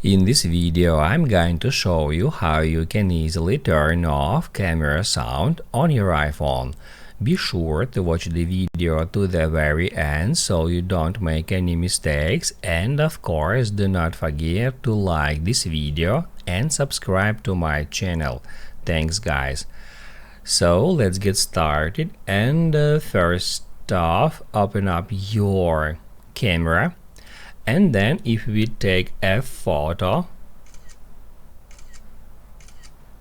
In this video, I'm going to show you how you can easily turn off camera sound on your iPhone. Be sure to watch the video to the very end so you don't make any mistakes, and of course do not forget to like this video and subscribe to my channel. Thanks guys. So let's get started, and first off, open up your camera. And then if we take a photo,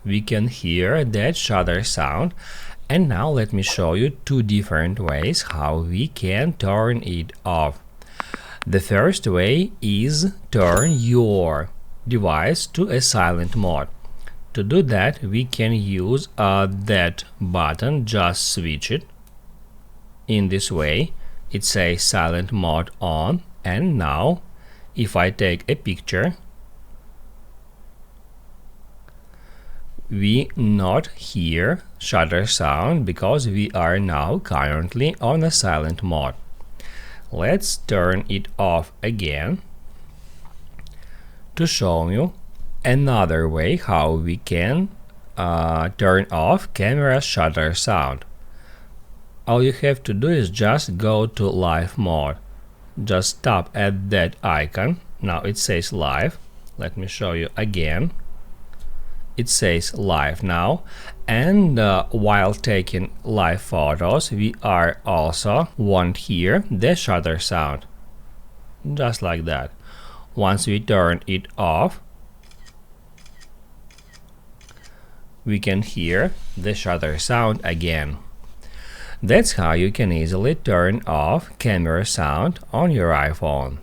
we can hear that shutter sound. And now let me show you two different ways how we can turn it off. The first way is turn your device to a silent mode. To do that, we can use that button, just switch it. In this way, it says silent mode on. And now, if I take a picture, we not hear shutter sound because we are now currently on a silent mode. Let's turn it off again to show you another way how we can turn off camera shutter sound. All you have to do is just go to live mode. Just tap at that icon. Now it says live. Let me show you again. It says live now, and while taking live photos, we are also won't hear the shutter sound. Just like that. Once we turn it off, we can hear the shutter sound again. That's how you can easily turn off camera sound on your iPhone.